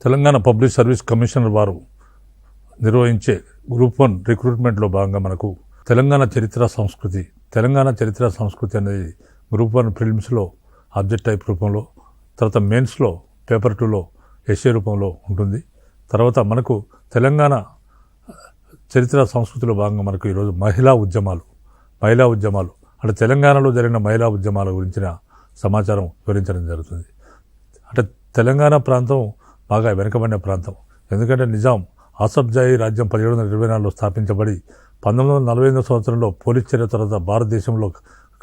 Telangana public service commissioner వారు నిర్వహించే group 1 రిక్రూట్మెంట్లో భాగంగా మనకు తెలంగాణ చరిత్ర సంస్కృతి అనేది గ్రూప్ 1 ప్రిలిమ్స్లో ఆబ్జెక్ట్ టైప్ రూపంలో, తర్వాత మెయిన్స్లో పేపర్ 2లో ఎస్ఏ రూపంలో ఉంటుంది. తర్వాత మనకు తెలంగాణ చరిత్ర సంస్కృతిలో భాగంగా మనకు ఈరోజు మహిళా ఉద్యమాలు అంటే తెలంగాణలో జరిగిన మహిళా ఉద్యమాల గురించిన సమాచారం వివరించడం జరుగుతుంది. అంటే తెలంగాణ ప్రాంతం బాగా వెనుకబడిన ప్రాంతం. ఎందుకంటే నిజాం ఆసఫ్జాయి రాజ్యం 1724లో స్థాపించబడి 1948 సంవత్సరంలో పోలీస్ చర్య తర్వాత భారతదేశంలో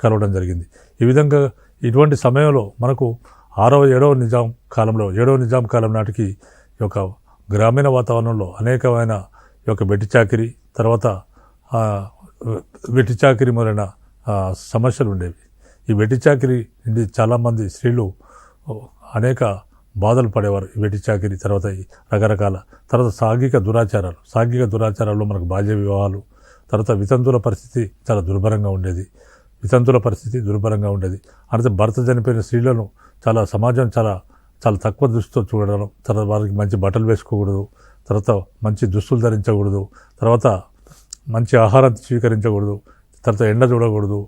కలవడం జరిగింది. ఈ విధంగా ఇటువంటి సమయంలో మనకు 7వ నిజాం కాలం నాటికి ఈ యొక్క గ్రామీణ వాతావరణంలో అనేకమైన ఈ యొక్క వెట్టి చాకిరీ, తర్వాత వెట్టి చాకిరీ మొదలైన సమస్యలు ఉండేవి. ఈ వెట్టి చాకిరీ నుండి చాలామంది స్త్రీలు అనేక బాధలు పడేవారు. ఈ వెట్టి చాకిరీ తర్వాత రకరకాల తర్వాత సాంఘిక దురాచారాల్లో మనకు బాల్య వివాహాలు, తర్వాత వితంతుల పరిస్థితి చాలా దుర్భరంగా ఉండేది. అంటే భర్త చనిపోయిన స్త్రీలను సమాజం చాలా తక్కువ దృష్టితో చూడడం, తర్వాత వారికి మంచి బట్టలు వేసుకోకూడదు, తర్వాత మంచి దుస్తులు ధరించకూడదు, తర్వాత మంచి ఆహారం స్వీకరించకూడదు, తర్వాత ఎండ చూడకూడదు,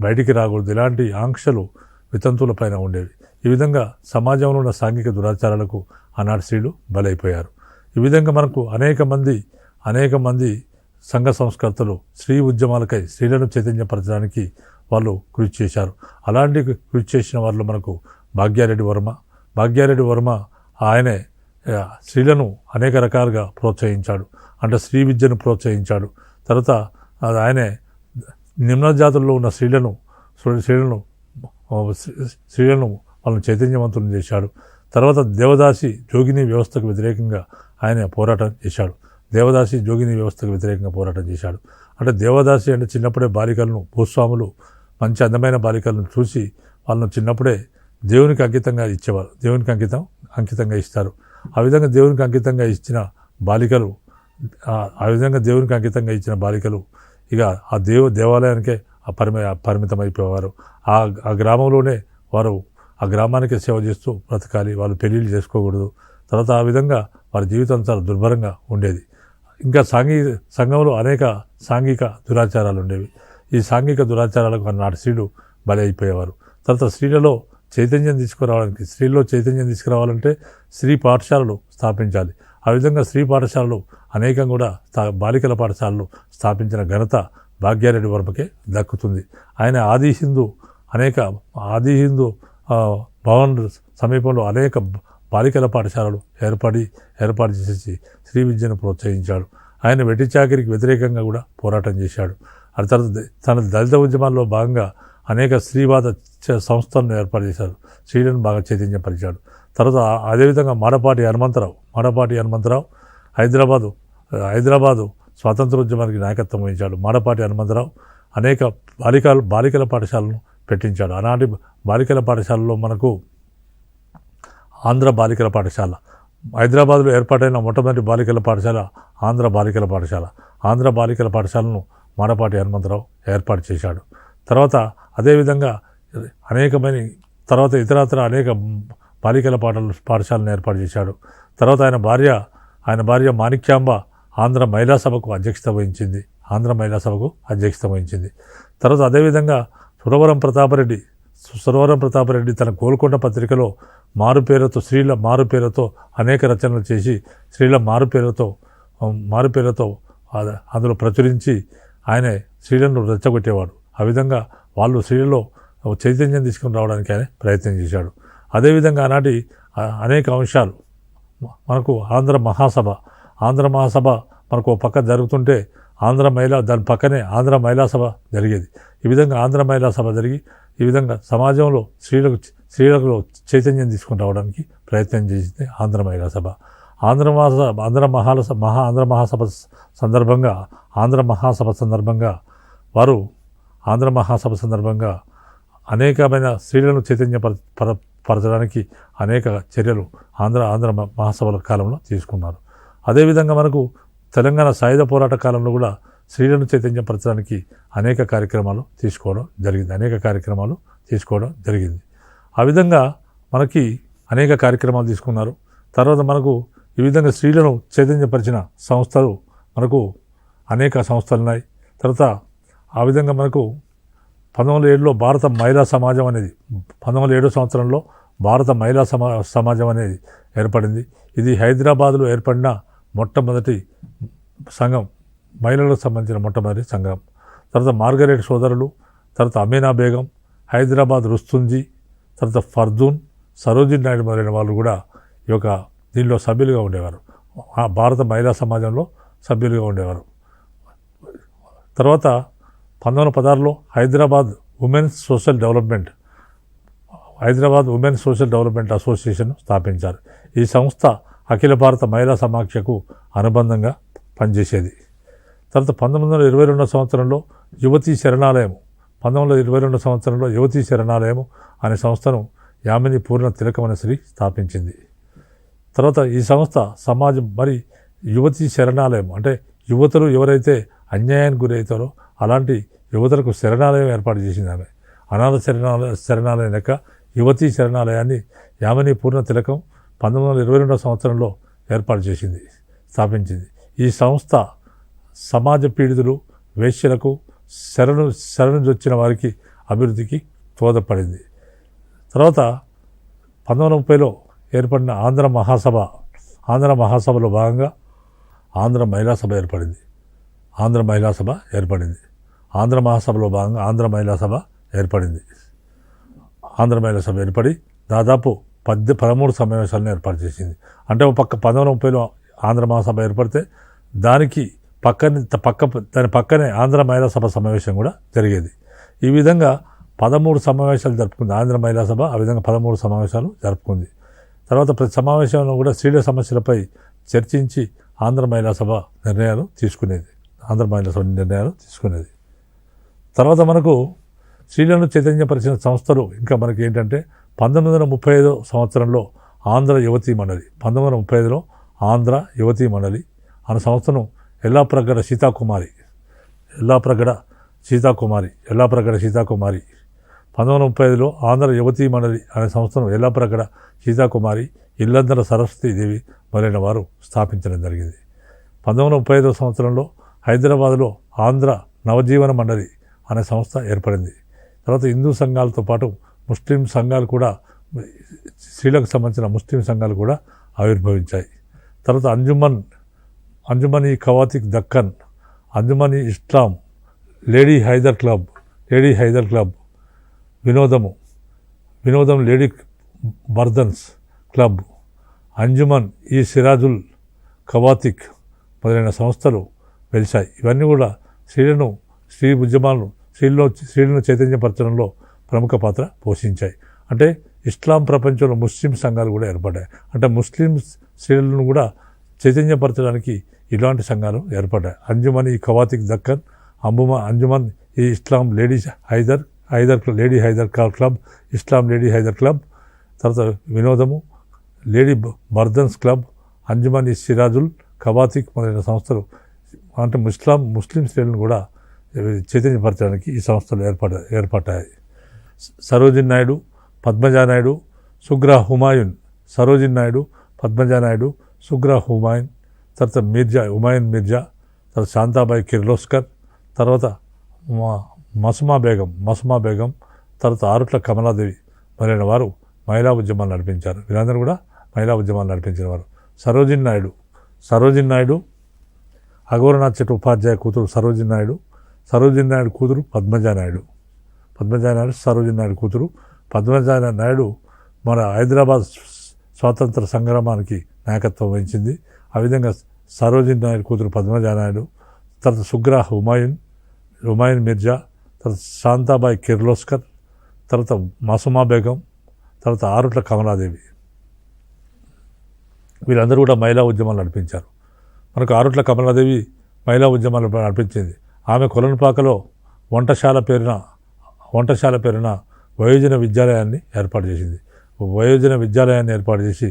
బయటికి రాకూడదు. ఇలాంటి ఆంక్షలు వితంతువుల పైన ఉండేవి. ఈ విధంగా సమాజంలో ఉన్న సాంఘిక దురాచారాలకు ఆనాటి స్త్రీలు బలైపోయారు. ఈ విధంగా మనకు అనేక మంది సంఘ సంస్కర్తలు స్త్రీ ఉద్యమాలకై స్త్రీలను చైతన్యపరచడానికి వాళ్ళు కృషి చేశారు. అలాంటి కృషి చేసిన వాళ్ళు మనకు భాగ్యారెడ్డి వర్మ ఆయనే స్త్రీలను అనేక రకాలుగా ప్రోత్సహించాడు. అంటే స్త్రీ విద్యను ప్రోత్సహించాడు. తర్వాత ఆయనే నిమ్న జాతుల్లో ఉన్న స్త్రీలను వాళ్ళని చైతన్యవంతులను చేశాడు. తర్వాత దేవదాసి జోగిని వ్యవస్థకు వ్యతిరేకంగా ఆయన పోరాటం చేశాడు. అంటే దేవదాసి అంటే చిన్నప్పుడే బాలికలను భూస్వాములు మంచి అందమైన బాలికలను చూసి వాళ్ళను చిన్నప్పుడే దేవునికి అంకితంగా ఇచ్చేవారు. అంకితంగా ఇస్తారు. ఆ విధంగా దేవునికి అంకితంగా ఇచ్చిన బాలికలు ఇక ఆ దేవాలయానికే పరిమితమైపోయేవారు. ఆ గ్రామంలోనే వారు ఆ గ్రామానికి సేవ చేస్తూ బ్రతకాలి. వాళ్ళు పెళ్ళిళ్ళు చేసుకోకూడదు. తర్వాత ఆ విధంగా వారి జీవితం చాలా దుర్భరంగా ఉండేది. ఇంకా సంఘంలో అనేక సాంఘిక దురాచారాలు ఉండేవి. ఈ సాంఘిక దురాచారాలకు నాటి స్త్రీలు బలి అయిపోయేవారు. తర్వాత స్త్రీలో చైతన్యం తీసుకురావాలంటే స్త్రీ పాఠశాలలు స్థాపించాలి. ఆ విధంగా స్త్రీ పాఠశాలలు అనేకం కూడా బాలికల పాఠశాలలు స్థాపించిన ఘనత భాగ్యారెడ్డి వర్మకే దక్కుతుంది. ఆయన ఆది హిందూ భవన్ సమీపంలో అనేక బాలికల పాఠశాలలు ఏర్పాటు చేసి స్త్రీ విద్యను ప్రోత్సహించాడు. ఆయన వెట్టి చాకిరికి వ్యతిరేకంగా కూడా పోరాటం చేశాడు. ఆ తర్వాత తన దళిత ఉద్యమాల్లో భాగంగా అనేక స్త్రీవాద సంస్థలను ఏర్పాటు చేశారు. స్త్రీలను బాగా చైతన్యపరిచాడు. తర్వాత అదేవిధంగా మాడపాటి హనుమంతరావు హైదరాబాదు స్వాతంత్రోద్యమానికి నాయకత్వం వహించాడు. మాడపాటి హనుమంతరావు అనేక బాలికల పాఠశాలను పెట్టించాడు. ఆనాటి బాలికల పాఠశాలలో మనకు ఆంధ్ర బాలికల పాఠశాల, హైదరాబాద్లో ఏర్పాటైన మొట్టమొదటి బాలికల పాఠశాల ఆంధ్ర బాలికల పాఠశాలను మాడపాటి హనుమంతరావు ఏర్పాటు చేశాడు. తర్వాత అదేవిధంగా ఇతరత్ర అనేక బాలికల పాఠశాలను ఏర్పాటు చేశాడు. తర్వాత ఆయన భార్య మాణిక్యాంబ ఆంధ్ర మహిళా సభకు అధ్యక్షత వహించింది. తర్వాత అదేవిధంగా సురవరం ప్రతాపరెడ్డి తన గోల్కొండ పత్రికలో స్త్రీల మారు పేరుతో అనేక రచనలు చేసి స్త్రీల మారు పేరుతో అందులో ప్రచురించి ఆయన స్త్రీలను రెచ్చగొట్టేవాడు. ఆ విధంగా వాళ్ళు స్త్రీలలో చైతన్యం తీసుకుని రావడానికి ఆయన ప్రయత్నం చేశాడు. అదేవిధంగా ఆనాటి అనేక అంశాలు మనకు ఆంధ్ర మహాసభ మనకు పక్క జరుగుతుంటే దాని పక్కనే ఆంధ్ర మహిళా సభ జరిగేది. ఈ విధంగా ఆంధ్ర మహిళా సభ జరిగి ఈ విధంగా సమాజంలో స్త్రీలకు చైతన్యం తీసుకుని రావడానికి ప్రయత్నం చేసింది ఆంధ్ర మహిళా సభ. ఆంధ్ర మహాసభ సందర్భంగా అనేకమైన స్త్రీలను పరచడానికి అనేక చర్యలు ఆంధ్ర మహాసభల కాలంలో తీసుకున్నారు. అదేవిధంగా మనకు తెలంగాణ సాయుధ పోరాట కాలంలో కూడా స్త్రీలను చైతన్యపరచడానికి అనేక కార్యక్రమాలు తీసుకోవడం జరిగింది. ఆ విధంగా మనకి అనేక కార్యక్రమాలు తీసుకున్నారు. తర్వాత మనకు ఈ విధంగా స్త్రీలను చైతన్యపరిచిన సంస్థలు మనకు అనేక సంస్థలు ఉన్నాయి. తర్వాత ఆ విధంగా మనకు 1907లో భారత మహిళా సమాజం అనేది 1907 సంవత్సరంలో భారత మహిళా సమాజం అనేది ఏర్పడింది. ఇది హైదరాబాద్లో ఏర్పడిన మొట్టమొదటి సంఘం, మహిళలకు సంబంధించిన మొట్టమొదటి సంఘం. తర్వాత మార్గరెట్ సోదరులు, తర్వాత అమీనా బేగం, హైదరాబాద్ రుస్తుంజీ, తర్వాత ఫర్దూన్, సరోజిని నాయుడు మొదలైన వాళ్ళు కూడా ఈ యొక్క దీనిలో సభ్యులుగా ఉండేవారు. భారత మహిళా సమాజంలో సభ్యులుగా ఉండేవారు. తర్వాత 1916లో Hyderabad women's social development association స్థాపించారు. ఈ సంస్థ అఖిల భారత మహిళా సమాఖ్యకు అనుబంధంగా పనిచేసేది. తర్వాత 1922 సంవత్సరంలో యువతీ శరణాలయం అనే సంస్థను యామిని పూర్ణ తిలకం అనే స్త్రీ స్థాపించింది. తర్వాత ఈ సంస్థ సమాజం యువతీ శరణాలయం అంటే యువతులు ఎవరైతే అన్యాయానికి గురవుతారో అలాంటి యువతులకు శరణాలయం ఏర్పాటు చేసింది ఆమె. అనాథ శరణాలయం లెక్క యువతీ శరణాలయాన్ని యామిని పూర్ణ తిలకం 1922 సంవత్సరంలో ఏర్పాటు చేసింది, స్థాపించింది. ఈ సంస్థ సమాజ పీడితులు, వేశ్యలకు శరణుజొచ్చిన వారికి అభివృద్ధికి దోహదపడింది. తర్వాత 1930లో ఏర్పడిన ఆంధ్ర మహాసభలో భాగంగా ఆంధ్ర మహిళా సభ ఏర్పడింది. ఆంధ్ర మహాసభలో భాగంగా ఆంధ్ర మహిళా సభ ఏర్పడి దాదాపు 13 సమావేశాలను ఏర్పాటు చేసింది. అంటే ఒక పక్క 1930లో ఆంధ్ర మహాసభ ఏర్పడితే దాని పక్కనే ఆంధ్ర మహిళా సభ సమావేశం కూడా జరిగేది. ఈ విధంగా 13 సమావేశాలు జరుపుకుంది ఆంధ్ర మహిళా సభ. ఆ విధంగా 13 సమావేశాలు జరుపుకుంది. తర్వాత ప్రతి సమావేశంలో కూడా స్త్రీల సమస్యలపై చర్చించి ఆంధ్ర మహిళా సభ నిర్ణయాలు తీసుకునేది. తర్వాత మనకు స్త్రీలను చైతన్యపరిచిన సంస్థలు ఇంకా మనకి ఏంటంటే 1935 సంవత్సరంలో ఆంధ్ర యువతీ మండలి 1935లో ఆంధ్ర యువతీ మండలి అనే సంస్థను ఎల్లాప్రగడ సీతాకుమారి 1935లో ఆంధ్ర యువతీ మండలి అనే సంస్థను ఎల్లాప్రగడ సీతాకుమారి, ఇల్లందల సరస్వతీదేవి మొదలైన వారు స్థాపించడం జరిగింది. 1935 సంవత్సరంలో హైదరాబాద్లో ఆంధ్ర నవజీవన మండలి అనే సంస్థ ఏర్పడింది. తర్వాత హిందూ సంఘాలతో పాటు ముస్లిం సంఘాలు కూడా, స్త్రీలకు సంబంధించిన ముస్లిం సంఘాలు కూడా ఆవిర్భవించాయి. తర్వాత అంజుమన్-ఈ ఖవాతిక్ దక్కన్, అంజుమన్-ఈ ఇస్లాం, లేడీ హైదర్ క్లబ్, వినోదం లేడీ బర్దన్స్ క్లబ్, అంజుమన్-ఈ సిరాజుల్ ఖవాతిక్ మొదలైన సంస్థలు వెలిశాయి. ఇవన్నీ కూడా స్త్రీలను చైతన్యపరచడంలో ప్రముఖ పాత్ర పోషించాయి. అంటే ఇస్లాం ప్రపంచంలో ముస్లిం సంఘాలు కూడా ఏర్పడ్డాయి. అంటే ముస్లిం స్త్రీలను కూడా చైతన్యపరచడానికి ఇలాంటి సంఘాలు ఏర్పడ్డాయి. అంజుమన్-ఈ ఖవాతిక్ దక్కన్, అంజుమన్-ఈ ఇస్లాం లేడీ హైదర్ క్లబ్, ఇస్లాం లేడీ హైదర్ క్లబ్, తర్వాత వినోదము లేడీ బర్దన్స్ క్లబ్, అంజుమన్-ఈ సిరాజుల్ ఖవాతిక్ మొదలైన సంస్థలు అంటే ముస్లిం స్త్రీలను కూడా చైతన్యపరచడానికి ఈ సంస్థలు ఏర్పడ్డాయి. సరోజిని నాయుడు, పద్మజా నాయుడు, సుగ్రా హుమాయూన్, తర్వాత హుమాయూన్ మిర్జా, తర్వాత శాంతాబాయి కిర్లోస్కర్, తర్వాత మసుమా బేగం, తర్వాత ఆరుట్ల కమలాదేవి మొదలైన వారు మహిళా ఉద్యమాలు నడిపించారు. వీరందరూ కూడా మహిళా ఉద్యమాలు నడిపించిన వారు. సరోజిని నాయుడు అఘోరనాథ్ చట్టోపాధ్యాయ కూతురు సరోజిని నాయుడు కూతురు పద్మజా నాయుడు, సరోజిని నాయుడు కూతురు పద్మజా నాయుడు మన హైదరాబాద్ స్వాతంత్ర సంగ్రామానికి నాయకత్వం వహించింది. ఆ విధంగా సరోజిని నాయుడు కూతురు పద్మజా నాయుడు, తర్వాత సుగ్రా హుమాయూన్ మిర్జా, తర్వాత శాంతాబాయి కిర్లోస్కర్, తర్వాత మసుమా బేగం, తర్వాత ఆరుట్ల కమలాదేవి, వీళ్ళందరూ కూడా మహిళా ఉద్యమాలు నడిపించారు. మనకు ఆరుట్ల కమలాదేవి మహిళా ఉద్యమాలు నడిపించింది. ఆమె కొలనుపాకలో వంటశాల పేరున వయోజన విద్యాలయాన్ని ఏర్పాటు చేసి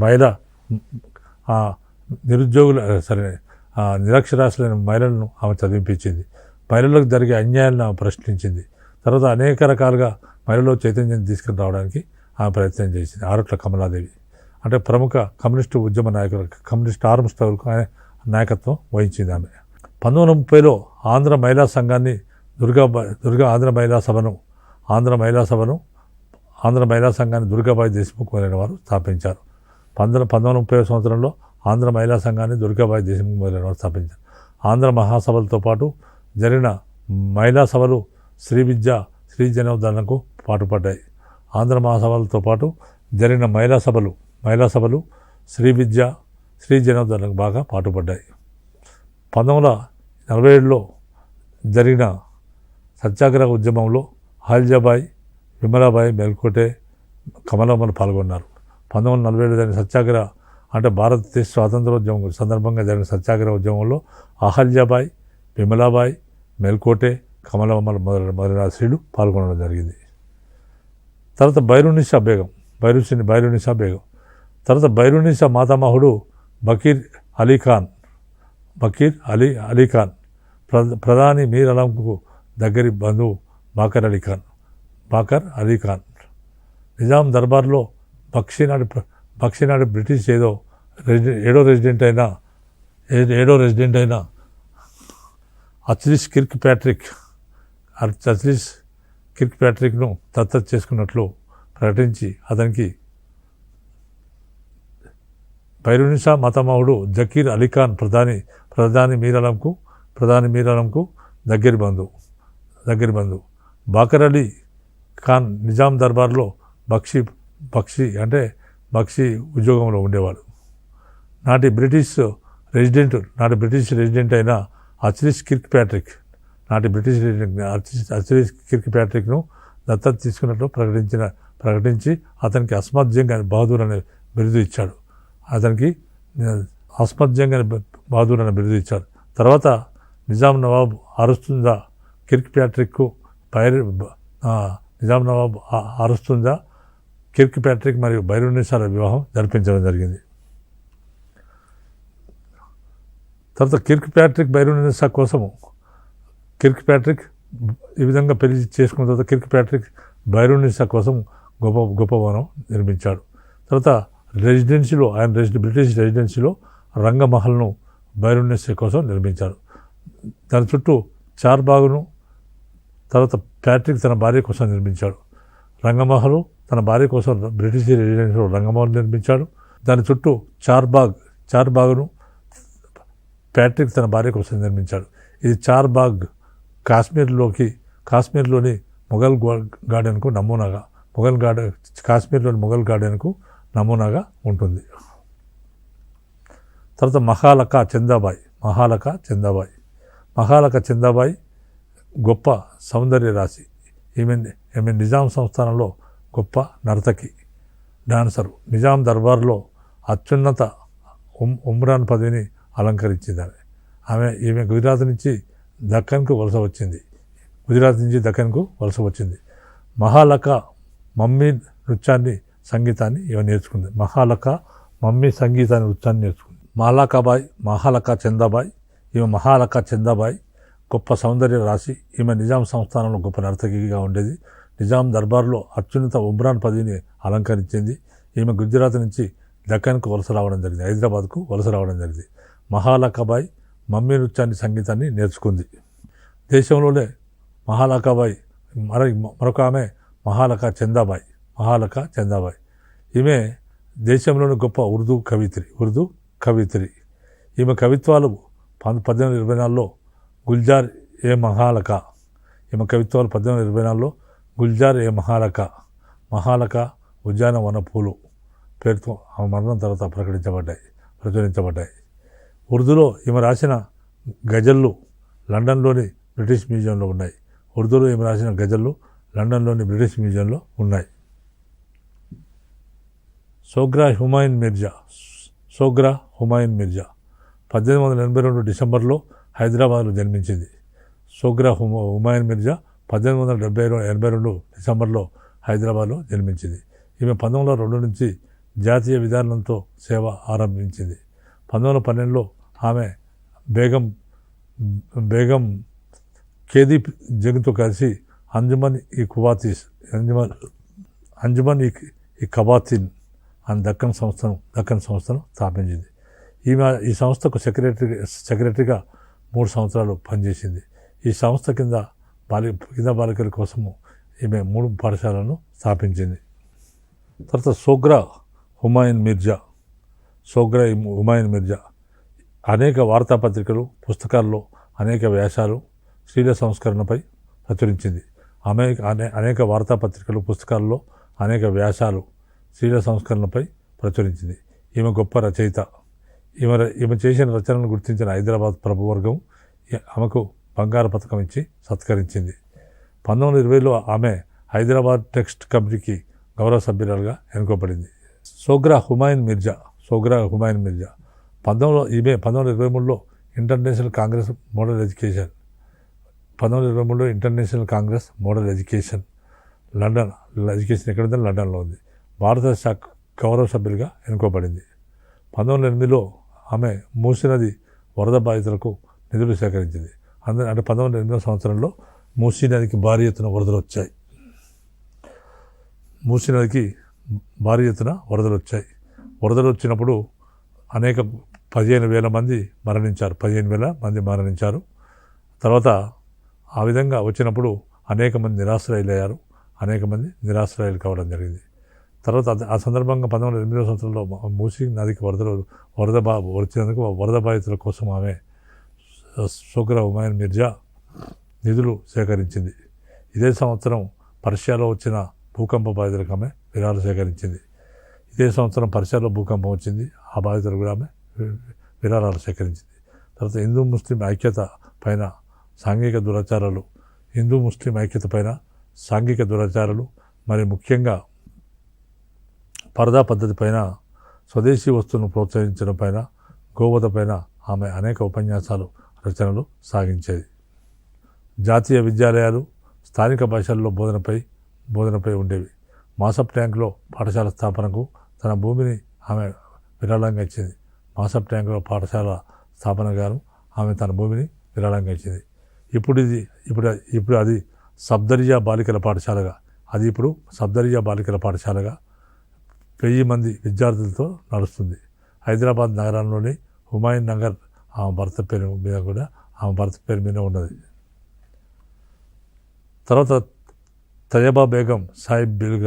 మహిళా నిరక్షరాస్యులైన మహిళలను ఆమె చదివించింది. మహిళలకు జరిగే అన్యాయాలను ఆమె ప్రశ్నించింది. తర్వాత అనేక రకాలుగా మహిళల్లో చైతన్యం తీసుకుని రావడానికి ఆమె ప్రయత్నం చేసింది ఆరుట్ల కమలాదేవి. అంటే ప్రముఖ కమ్యూనిస్టు ఉద్యమ నాయకులు, కమ్యూనిస్ట్ ఆర్మ్ స్ట్రగుల్కు ఆయన నాయకత్వం వహించింది ఆమె. 1930లో ఆంధ్ర మహిళా సంఘాన్ని ఆంధ్ర మహిళా సంఘాన్ని దుర్గాబాయి దేశ్ముఖ్ మొదలైన వారు స్థాపించారు. 1930 సంవత్సరంలో ఆంధ్ర మహిళా సంఘాన్ని దుర్గాబాయి దేశ్ముఖ్ మొదలైన వారు స్థాపించారు. ఆంధ్ర మహాసభలతో పాటు జరిగిన మహిళా సభలు స్త్రీ విద్య, స్త్రీ జనోద్ధరణకు పాటుపడ్డాయి. ఆంధ్ర మహాసభలతో పాటు జరిగిన మహిళా సభలు స్త్రీ విద్య, స్త్రీ జనోద్ధరణకు బాగా పాటుపడ్డాయి. 1947లో జరిగిన సత్యాగ్రహ ఉద్యమంలో అహల్యాబాయి, విమలాబాయి, మెల్కోటే, కమలమ్మలు పాల్గొన్నారు. 1947 జరిగిన సత్యాగ్రహ అంటే భారతదేశ స్వాతంత్రోద్యమం సందర్భంగా జరిగిన సత్యాగ్రహ ఉద్యమంలో అహల్యాబాయి, విమలాబాయి, మెల్కోటే, కమలమ్మలు మొదలైన స్త్రీలు పాల్గొనడం జరిగింది. తర్వాత బైరునిసా బేగం, తర్వాత బైరునిసా మాతామహుడు బకీర్ అలీ ఖాన్, ప్రధాని మీర్ అలంకు దగ్గరి బంధువు బాకర్ అలీ ఖాన్. నిజాం దర్బార్లో బక్షీనాడు బ్రిటిష్ ఏడో రెసిడెంట్ అయిన అచ్రిష్ కిర్క్ ప్యాట్రిక్ను దత్తత చేసుకున్నట్లు ప్రకటించి అతనికి బైరునిసా మాతామహుడు జకీర్ అలీ ఖాన్ ప్రధాని మీర్ అలంకు దగ్గరి బంధువు. బాకర్ అలీ ఖాన్ నిజాం దర్బార్లో బక్షి ఉద్యోగంలో ఉండేవాడు. నాటి బ్రిటిష్ రెసిడెంట్ అయిన అచ్రిష్ కిర్క్ ప్యాట్రిక్ను దత్తత తీసుకున్నట్లు ప్రకటించి అతనికి అస్మద్ జంగ్ అనే బహదూర్ అనే బిరుదు ఇచ్చాడు. తర్వాత నిజాం నవాబ్ అరుస్తుందా కిర్క్ ప్యాట్రిక్ మరియు బైరునిసాల వివాహం జరిపించడం జరిగింది. తర్వాత బైరునిసా కోసము ఈ విధంగా పెళ్లి చేసుకున్న తర్వాత కిర్క్ ప్యాట్రిక్ బైరునిసా కోసం గొప్ప భవనం నిర్మించాడు. తర్వాత బ్రిటిష్ రెసిడెన్సీలో రంగమహల్ను బైరునిసా కోసం నిర్మించాడు. దాని చుట్టూ చార్బాగును తర్వాత ప్యాట్రిక్ తన భార్య కోసం నిర్మించాడు. రంగమహల్ తన భార్య కోసం బ్రిటిష్ రెసిడెన్సీలో రంగమహల్ నిర్మించాడు. దాని చుట్టూ చార్బాగును ప్యాట్రిక్ తన భార్య కోసం నిర్మించాడు. ఇది చార్బాగ్ కాశ్మీర్లోని మొఘల్ గార్డెన్కు నమూనాగా కాశ్మీర్లోని మొఘల్ గార్డెన్కు నమూనాగా ఉంటుంది. తర్వాత మహాలకా చందాబాయి గొప్ప సౌందర్య రాశి. ఈమె నిజాం సంస్థానంలో గొప్ప నర్తకి, డాన్సరు. నిజాం దర్బార్లో అత్యున్నత ఉమ్రాన్ పదవిని అలంకరించింది ఈమె గుజరాత్ నుంచి దక్కన్కు వలస వచ్చింది. మహాలకా మమ్మీ నృత్యాన్ని, సంగీతాన్ని ఈమె నేర్చుకుంది. మహాలకా చందాబాయి గొప్ప సౌందర్య రాశి. ఈమె నిజాం సంస్థానంలో గొప్ప నర్తకిగా ఉండేది. నిజాం దర్బార్లో అత్యున్నత ఉమ్రాన్ పదవిని అలంకరించింది. ఈమె గుజరాత్ నుంచి దక్కన్కు హైదరాబాద్కు వలస రావడం జరిగింది. మహాలకాబాయి మమ్మీ నృత్యాన్ని, సంగీతాన్ని నేర్చుకుంది. దేశంలోనే మహాలకాబాయి మరొక ఆమె మహాలకా చందాబాయి. ఈమె దేశంలోని గొప్ప ఉర్దూ కవిత్రి. ఈమె కవిత్వాలు 1824లో గుల్జార్ ఏ మహాలకా ఉద్యానవన పూలు పేరుతో ఆమె మరణం తర్వాత ప్రచురించబడ్డాయి. ఉర్దూలో ఈమె రాసిన గజళ్ళు లండన్లోని బ్రిటిష్ మ్యూజియంలో ఉన్నాయి. సోగ్రా హుమాయూన్ మిర్జా 1882 డిసెంబర్లో హైదరాబాద్లో జన్మించింది. హుమాయూన్ మిర్జా 1882 డిసెంబర్లో హైదరాబాద్లో జన్మించింది. ఈమె 1902 నుంచి జాతీయ విధానంతో సేవ ఆరంభించింది. 1912లో ఆమె బేగం కేదీప్ జంగ్తో కలిసి అంజుమన్ ఈ కవాతిన్ అని దక్కన్ సంస్థను స్థాపించింది. ఈమె ఈ సంస్థకు సెక్రటరీగా 3 సంవత్సరాలు పనిచేసింది. ఈ సంస్థ కింద బాలికల కోసము ఈమె 3 పాఠశాలను స్థాపించింది. తర్వాత సోగ్రా హుమాయూన్ మిర్జా అనేక వార్తాపత్రికలు, పుస్తకాల్లో అనేక వ్యాసాలు స్త్రీల సంస్కరణపై ప్రచురించింది. అనేక వార్తాపత్రికలు, పుస్తకాల్లో అనేక వ్యాసాలు స్త్రీల సంస్కరణపై ప్రచురించింది. ఈమె గొప్ప రచయిత. ఈమె చేసిన రచనలను గుర్తించిన హైదరాబాద్ ప్రభువర్గం ఆమెకు బంగారు పథకం ఇచ్చి సత్కరించింది. 1920లో ఆమె హైదరాబాద్ టెక్స్ట్ కమిటీకి గౌరవ సభ్యురాలుగా ఎన్నుకోబడింది. సోగ్రా హుమాయూన్ మిర్జా 1923లో international congress model education London ఎక్కడుందో లండన్లో ఉంది. భారతదేశ గౌరవ సభ్యులుగా ఎన్నుకోబడింది. 1908లో ఆమె మూసీ నది వరద బాధితులకు నిధులు సేకరించింది. అంటే 1908వ సంవత్సరంలో మూసీ నదికి భారీ ఎత్తున వరదలు వచ్చాయి. వరదలు వచ్చినప్పుడు 15,000 మంది మరణించారు. తర్వాత ఆ విధంగా వచ్చినప్పుడు అనేక మంది నిరాశ్రయాలు కావడం జరిగింది. తర్వాత ఆ సందర్భంగా 1908వ సంవత్సరంలో మూసీ నదికి వచ్చినందుకు వరద బాధితుల కోసం ఆమె సోగ్రా హుమాయూన్ మిర్జా నిధులు సేకరించింది. ఇదే సంవత్సరం పర్షియాలో వచ్చిన భూకంప బాధితులకు ఆమె విరాళాలు సేకరించింది. ఇదే సంవత్సరం పర్షియాలో భూకంపం వచ్చింది. ఆ బాధితులు కూడా ఆమె విరాళాలు సేకరించింది. తర్వాత హిందూ ముస్లిం ఐక్యత పైన సాంఘిక దురాచారాలు మరి ముఖ్యంగా పరదా పద్ధతి పైన, స్వదేశీ వస్తువులను ప్రోత్సహించడం పైన, గోవధ పైన ఆమె అనేక ఉపన్యాసాలు, రచనలు సాగించేది. జాతీయ విద్యాలయాలు స్థానిక భాషల్లో బోధనపై ఉండేవి. మాసప్ ట్యాంక్లో పాఠశాల స్థాపనకు తన భూమిని ఆమె విరాళంగా ఇచ్చింది. మాసప్ ట్యాంక్లో పాఠశాల స్థాపనగాను ఆమె తన భూమిని విరాళంగా ఇచ్చింది. ఇప్పుడు అది సబ్దరియా బాలికల పాఠశాలగా 1000 మంది విద్యార్థులతో నడుస్తుంది. హైదరాబాద్ నగరంలోని హుమాయూన్ నగర్ ఆమె భర్త పేరు మీద ఉన్నది. తర్వాత తయబా బేగం సాహిబిల్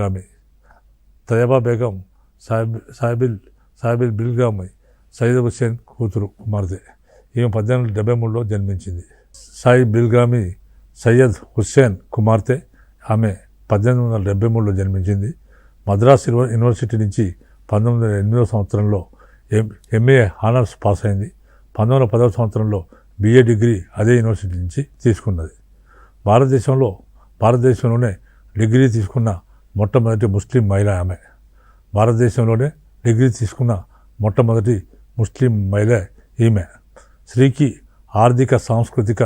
బిల్గామి సయ్యద్ హుస్సేన్ కూతురు కుమార్తె. ఈమె 1873లో జన్మించింది. సాయి బిల్గామి సయ్యద్ హుస్సేన్ కుమార్తె. ఆమె 1873లో జన్మించింది. మద్రాస్ యూనివర్సిటీ నుంచి 1908వ సంవత్సరంలో ఎంఏ హానర్స్ పాస్ అయింది. 1910వ సంవత్సరంలో బిఏ డిగ్రీ అదే యూనివర్సిటీ నుంచి తీసుకున్నది. భారతదేశంలోనే డిగ్రీ తీసుకున్న మొట్టమొదటి ముస్లిం మహిళ ఆమె. భారతదేశంలోనే డిగ్రీ తీసుకున్న మొట్టమొదటి ముస్లిం మహిళ ఈమె. స్త్రీకి ఆర్థిక, సాంస్కృతిక,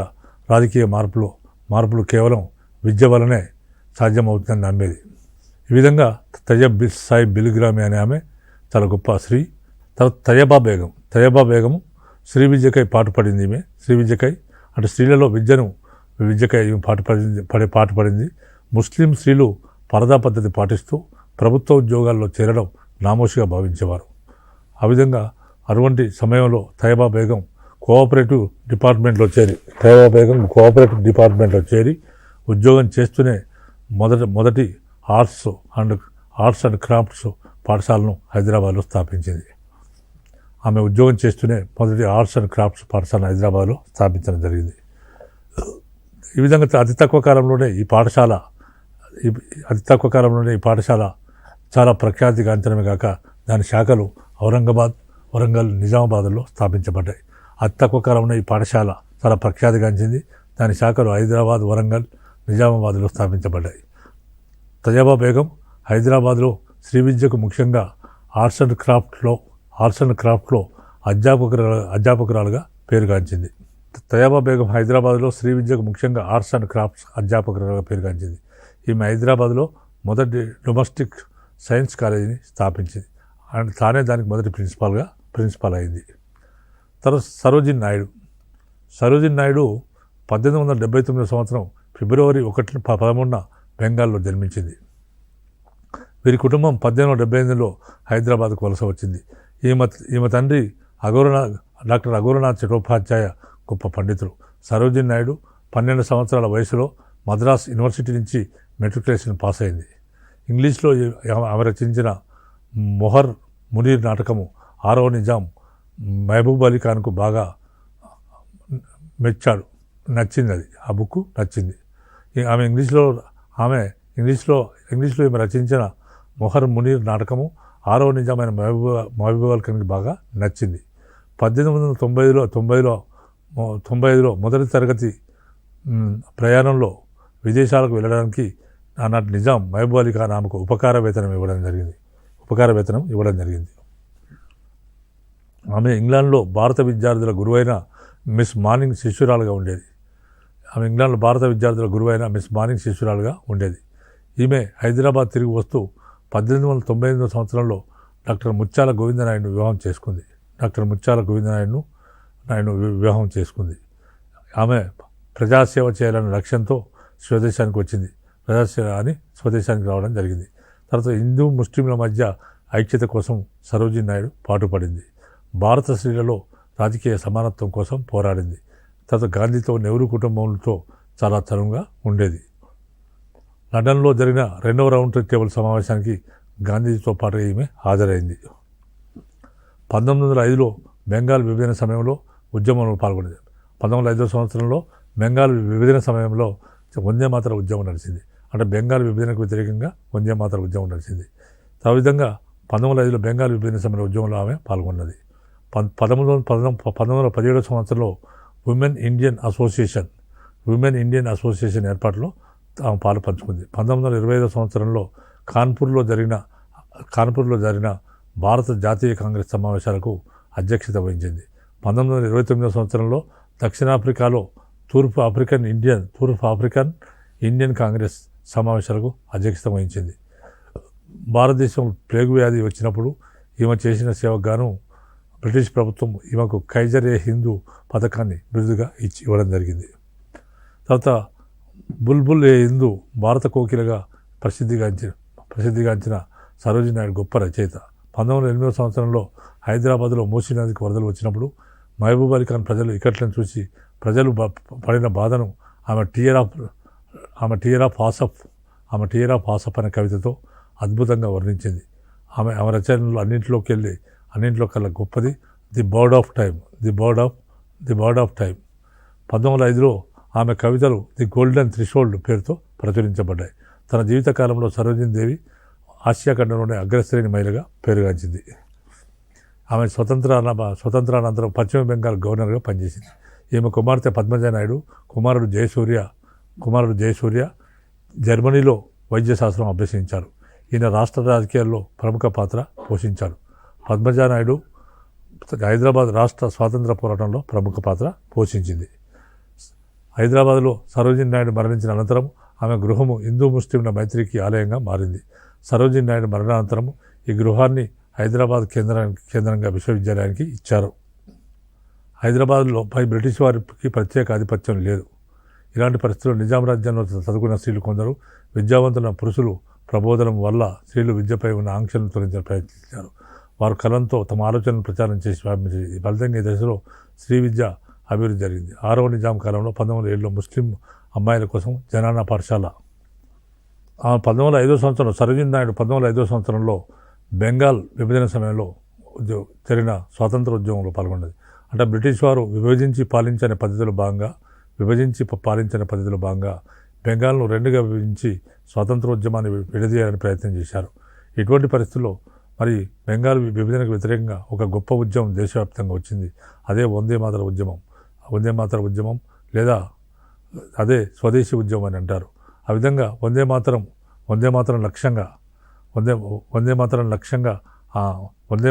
రాజకీయ మార్పులు కేవలం విద్య వలనే సాధ్యమవుతుందని నమ్మేది. ఈ విధంగా సాహిబ్ బిల్గ్రామి అనే ఆమె చాలా గొప్ప స్త్రీ. తర్వాత తయబా బేగం స్త్రీ విద్యకై పాటుపడింది. ఈమె స్త్రీ విద్యకై అంటే స్త్రీలలో విద్యకై పాటుపడింది. ముస్లిం స్త్రీలు పరదా పద్ధతి పాటిస్తూ ప్రభుత్వ ఉద్యోగాల్లో చేరడం నామోషిగా భావించేవారు. ఆ విధంగా అటువంటి సమయంలో తయబా బేగం కోఆపరేటివ్ డిపార్ట్మెంట్లో చేరి ఉద్యోగం చేస్తూనే మొదటి ఆర్ట్స్ అండ్ క్రాఫ్ట్స్ పాఠశాలను హైదరాబాద్లో స్థాపించింది. ఆమె ఉద్యోగం చేస్తూనే మొదటి ఆర్ట్స్ అండ్ క్రాఫ్ట్స్ పాఠశాలను హైదరాబాద్లో స్థాపించడం జరిగింది. ఈ విధంగా అతి తక్కువ కాలంలోనే ఈ పాఠశాల చాలా ప్రఖ్యాతిగాంచడమే కాక దాని శాఖలు ఔరంగాబాద్, వరంగల్, నిజామాబాద్లో స్థాపించబడ్డాయి. అతి తక్కువ కాలంలో ఈ పాఠశాల చాలా ప్రఖ్యాతిగాంచింది. దాని శాఖలు హైదరాబాద్, వరంగల్, నిజామాబాద్లో స్థాపించబడ్డాయి. తయబా బేగం హైదరాబాద్లో శ్రీ విద్యకు ముఖ్యంగా ఆర్ట్స్ అండ్ క్రాఫ్ట్లో అధ్యాపకురాలుగా పేరుగాంచింది. తయబా బేగం హైదరాబాద్లో శ్రీ విద్యకు ముఖ్యంగా ఆర్ట్స్ అండ్ క్రాఫ్ట్స్ అధ్యాపకురాలుగా పేరుగాంచింది. ఈమె హైదరాబాద్లో మొదటి డొమెస్టిక్ సైన్స్ కాలేజీని స్థాపించింది. అండ్ తానే దానికి మొదటి ప్రిన్సిపాల్ అయింది. తర్వాత సరోజిని నాయుడు 1879 సంవత్సరం ఫిబ్రవరి 13న బెంగాల్లో జన్మించింది. వీరి కుటుంబం 1878లో హైదరాబాద్కు వలస వచ్చింది. ఈమె తండ్రి డాక్టర్ అఘోరనాథ్ చటోపాధ్యాయ గొప్ప పండితులు. సరోజిని నాయుడు 12 సంవత్సరాల వయసులో మద్రాస్ యూనివర్సిటీ నుంచి మెట్రికులేషన్ పాస్ అయింది. ఇంగ్లీష్లో ఆమె రచించిన మొహర్ మునీర్ నాటకము 6వ నిజాం మహబూబ్ అలీ ఖాన్కు బాగా నచ్చింది. అది ఆ బుక్ నచ్చింది. ఆమె ఇంగ్లీష్లో ఈమె రచించిన మొహర్ మునీర్ నాటకము 6వ నిజామైన మహబూబ్ అలీ ఖాన్కి బాగా నచ్చింది. 1895లో మొదటి తరగతి ప్రయాణంలో విదేశాలకు వెళ్ళడానికి ఆనాటి నిజాం మహబూబ్ అలీ ఖాన్ ఆమెకు ఉపకార వేతనం ఇవ్వడం జరిగింది. ఆమె ఇంగ్లాండ్లో భారత విద్యార్థుల గురువైన మిస్ మార్నింగ్ శిష్యురాలుగా ఉండేది. ఈమె హైదరాబాద్ తిరిగి వస్తూ 1898 సంవత్సరంలో డాక్టర్ ముత్యాల గోవిందనాయుడును వివాహం చేసుకుంది. ఆమె ప్రజాసేవ చేయాలనే లక్ష్యంతో స్వదేశానికి రావడం జరిగింది. తర్వాత హిందూ ముస్లింల మధ్య ఐక్యత కోసం సరోజిని నాయుడు పాటుపడింది. భారత స్త్రీలలో రాజకీయ సమానత్వం కోసం పోరాడింది. తర్వాత గాంధీతో, నెహ్రూ కుటుంబంతో చాలా చనువుగా ఉండేది. లండన్లో జరిగిన 2వ రౌండ్ టేబుల్ సమావేశానికి గాంధీజీతో పాటు ఈమె హాజరైంది. 1905లో బెంగాల్ విభజన సమయంలో ఉద్యమంలో పాల్గొనేది. 1905 సంవత్సరంలో బెంగాల్ విభజన సమయంలో వందే మాతర ఉద్యమం నడిచింది. అంటే బెంగాల్ విభజనకు వ్యతిరేకంగా వందే మాతర ఉద్యమం నడిచింది. ఆ విధంగా 1905లో బెంగాల్ విభజన సమయ ఉద్యమంలో ఆమె పాల్గొన్నది. 1917 సంవత్సరంలో ఉమెన్ ఇండియన్ అసోసియేషన్ ఏర్పాటులో ఆమె పాలు పంచుకుంది. 1925 సంవత్సరంలో కాన్పూర్లో జరిగిన భారత జాతీయ కాంగ్రెస్ సమావేశాలకు అధ్యక్షత వహించింది. 1929 సంవత్సరంలో దక్షిణాఫ్రికాలో తూర్పు ఆఫ్రికన్ ఇండియన్ కాంగ్రెస్ సమావేశాలకు అధ్యక్షత వహించింది. భారతదేశం ప్లేగు వ్యాధి వచ్చినప్పుడు ఈమె చేసిన సేవకు గాను బ్రిటిష్ ప్రభుత్వం ఈమెకు కైజర్-ఏ-హింద్ పథకాన్ని బిరుదుగా ఇవ్వడం జరిగింది. తర్వాత బుల్బుల్-ఏ-హింద్ భారత కోకిలగా ప్రసిద్ధిగాంచిన సరోజిని నాయుడు గొప్ప రచయిత. 1908 సంవత్సరంలో హైదరాబాద్లో మూసీ నదికి వరదలు వచ్చినప్పుడు మహబూబ్ అలీ ఖాన్ ప్రజలు ఇక్కట్లను చూసి ప్రజలు పడిన బాధను ఆమె టియర్ ఆఫ్ ఆసఫ్ అనే కవితతో అద్భుతంగా వర్ణించింది. ఆమె రచనలు అన్నింటిలో కల్లా గొప్పది ది బర్డ్ ఆఫ్ టైమ్. 1905లో ఆమె కవితలు ది గోల్డెన్ థ్రెషోల్డ్ పేరుతో ప్రచురించబడ్డాయి. తన జీవితకాలంలో సరోజిని దేవి ఆసియా ఖండంలోనే అగ్రశ్రేణి మహిళగా పేరుగాంచింది. ఆమె స్వతంత్రానంతరం పశ్చిమ బెంగాల్ గవర్నర్గా పనిచేసింది. ఈమె కుమార్తె పద్మజా నాయుడు, కుమారుడు జయసూర్య జర్మనీలో వైద్యశాస్త్రం అభ్యసించారు. ఈయన రాష్ట్ర రాజకీయాల్లో ప్రముఖ పాత్ర పోషించాడు. పద్మజా నాయుడు హైదరాబాద్ రాష్ట్ర స్వాతంత్ర పోరాటంలో ప్రముఖ పాత్ర పోషించింది. హైదరాబాద్లో సరోజిని నాయుడు మరణించిన అనంతరం ఆమె గృహము హిందూ ముస్లింల మైత్రికి ఆలయంగా మారింది. సరోజిని నాయుడు మరణానంతరం ఈ గృహాన్ని హైదరాబాద్ కేంద్రంగా విశ్వవిద్యాలయానికి ఇచ్చారు. హైదరాబాద్లో పై బ్రిటిష్ వారికి ప్రత్యేక ఆధిపత్యం లేదు. ఇలాంటి పరిస్థితుల్లో నిజాం రాజ్యంలో చదువుకున్న స్త్రీలు కొందరు విద్యావంతుల పురుషులు ప్రబోధనం వల్ల స్త్రీలు విద్యపై ఉన్న ఆంక్షలను తొలగించడానికి ప్రయత్నించారు. వారు కలంతో తమ ఆలోచనలు ప్రచారం చేసి ఫలితంగా ఈ దశలో స్త్రీ విద్య అభివృద్ధి జరిగింది. 6వ నిజాం కాలంలో 1907లో ముస్లిం అమ్మాయిల కోసం జనానా పాఠశాల 1905 సంవత్సరంలో సరోజిని నాయుడు 1905 సంవత్సరంలో బెంగాల్ విభజన సమయంలో జరిగిన స్వాతంత్ర ఉద్యమంలో పాల్గొన్నది. అంటే బ్రిటిష్ వారు విభజించి పాలించిన పద్ధతిలో భాగంగా బెంగాల్ను రెండుగా విభజించి స్వాతంత్రోద్యమాన్ని విడదీయాలని ప్రయత్నం చేశారు. ఇటువంటి పరిస్థితుల్లో మరి బెంగాల్ విభజనకు వ్యతిరేకంగా ఒక గొప్ప ఉద్యమం దేశవ్యాప్తంగా వచ్చింది. అదే వందే మాతర ఉద్యమం లేదా అదే స్వదేశీ ఉద్యమం అని అంటారు. ఆ విధంగా వందే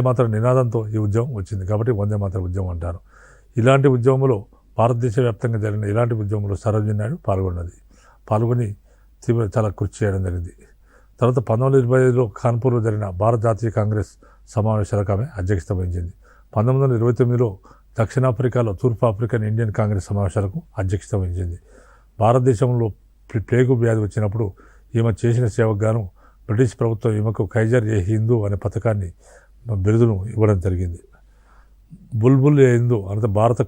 మాతరం నినాదంతో ఈ ఉద్యమం వచ్చింది. కాబట్టి వందే మాతరం ఉద్యమం అంటారు. ఇలాంటి ఉద్యమంలో భారతదేశ వ్యాప్తంగా జరిగిన ఇలాంటి ఉద్యమంలో సరోజిని నాయుడు పాల్గొని చాలా కృషి చేయడం జరిగింది. తర్వాత 1925లో కాన్పూర్లో జరిగిన భారత జాతీయ కాంగ్రెస్ సమావేశాలకు ఆమె అధ్యక్షత వహించింది. 1929లో దక్షిణాఫ్రికాలో తూర్పు ఆఫ్రికన్ ఇండియన్ కాంగ్రెస్ సమావేశాలకు అధ్యక్షత వహించింది. భారతదేశంలో ప్లేగు వ్యాధి వచ్చినప్పుడు ఈమె చేసిన సేవకు గాను బ్రిటిష్ ప్రభుత్వం ఈమెకు కైజర్-ఏ-హిందూ అనే పథకాన్ని బిరుదును ఇవ్వడం జరిగింది. బుల్బుల్-ఏ-హిందూ అంటే భారత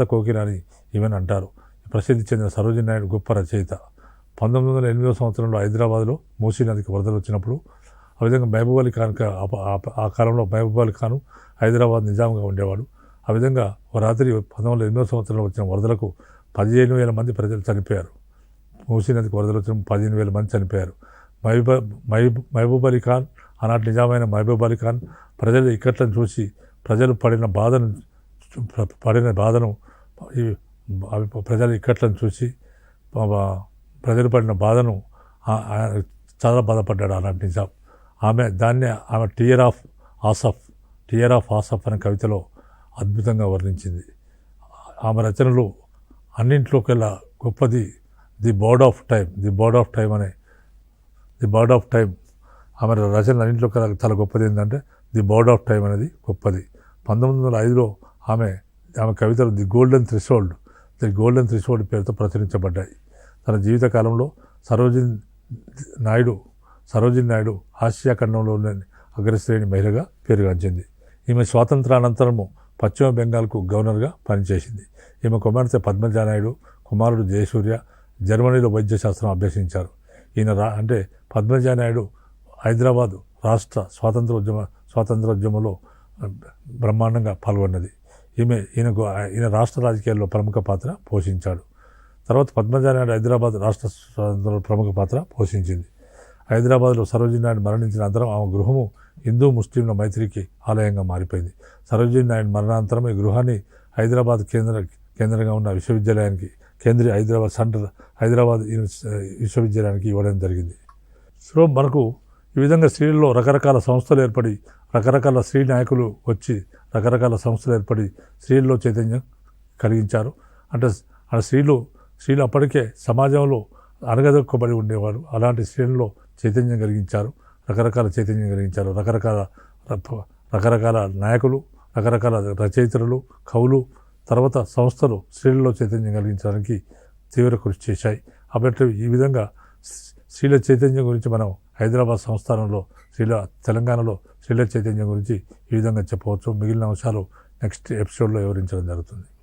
కోకిల అని ఈమెను అంటారు. ప్రసిద్ధి చెందిన సరోజినీ నాయుడు గొప్ప రచయిత. 1908 సంవత్సరంలో హైదరాబాద్లో మూసీ నదికి వరదలు వచ్చినప్పుడు ఆ విధంగా మహబూబ్ అలీ ఖాన్ ఆ కాలంలో మహబూబ్ అలీ ఖాన్ హైదరాబాద్ నిజాంగా ఉండేవాడు. ఆ విధంగా ఒక రాత్రి 1908 సంవత్సరంలో వచ్చిన వరదలకు 15,000 మంది ప్రజలు చనిపోయారు. మూసీ నదికి వరదలు వచ్చిన 15,000 మంది చనిపోయారు. మహబూబ్ అలీ ఖాన్ ఆనాటి నిజామైన మహబూబ్ అలీ ఖాన్ ప్రజలు ఇక్కట్లను చూసి ప్రజలు పడిన బాధను ప్రజలు ఇక్కట్లను చూసి ప్రజలు పడిన బాధను చాలా బాధపడ్డాడు ఆనాటి నిజాం. ఆమె టియర్ ఆఫ్ ఆసఫ్ అనే కవితలో అద్భుతంగా వర్ణించింది. ఆమె రచనలు అన్నింట్లోకెల్లా గొప్పది ది బర్డ్ ఆఫ్ టైం. ఆమె రచనలు అన్నింటిలోకెల్లా చాలా గొప్పది ఏంటంటే ది బర్డ్ ఆఫ్ టైం అనేది గొప్పది. 1905లో ఆమె కవితలు ది గోల్డెన్ థ్రెషోల్డ్ పేరుతో ప్రచురించబడ్డాయి. తన జీవితకాలంలో సరోజినీ నాయుడు ఆసియా ఖండంలోని అగ్రశ్రేణి మహిళగా పేరుగాంచింది. ఈమె స్వాతంత్రానంతరము పశ్చిమ బెంగాల్కు గవర్నర్గా పనిచేసింది. ఈమె కుమార్తె పద్మజానాయుడు, కుమారుడు జయసూర్య జర్మనీలో వైద్యశాస్త్రం అభ్యసించారు. అంటే పద్మజానాయుడు హైదరాబాదు రాష్ట్ర స్వాతంత్రోద్యమంలో బ్రహ్మాండంగా పాల్గొన్నది. ఈయన రాష్ట్ర రాజకీయాల్లో ప్రముఖ పాత్ర పోషించాడు. తర్వాత పద్మజానాయుడు హైదరాబాద్ రాష్ట్ర స్వాతంత్రంలో ప్రముఖ పాత్ర పోషించింది. హైదరాబాద్లో సరోజినీ నాయుడు మరణించిన అనంతరం ఆమె గృహము హిందూ ముస్లింల మైత్రికి ఆలయంగా మారిపోయింది. సరోజినీ నాయుడు మరణానంతరం ఈ గృహాన్ని హైదరాబాద్ కేంద్రంగా ఉన్న విశ్వవిద్యాలయానికి కేంద్రీయ హైదరాబాద్ విశ్వవిద్యాలయానికి ఇవ్వడం జరిగింది. సో మనకు ఈ విధంగా స్త్రీలలో రకరకాల సంస్థలు ఏర్పడి రకరకాల స్త్రీ నాయకులు వచ్చి రకరకాల సంస్థలు ఏర్పడి స్త్రీల్లో చైతన్యం కలిగించారు. అంటే స్త్రీలు అప్పటికే సమాజంలో అణగదొక్కబడి ఉండేవారు. అలాంటి స్త్రీలలో చైతన్యం కలిగించారు, రకరకాల నాయకులు, రకరకాల రచయితలు, కవులు, తర్వాత సంస్థలు స్త్రీలలో చైతన్యం కలిగించడానికి తీవ్ర కృషి చేశాయి. కాబట్టి ఈ విధంగా స్త్రీల చైతన్యం గురించి మనం హైదరాబాద్ సంస్థానంలో తెలంగాణలో స్త్రీల చైతన్యం గురించి ఈ విధంగా చెప్పవచ్చు. మిగిలిన అంశాలు నెక్స్ట్ ఎపిసోడ్లో వివరించడం జరుగుతుంది.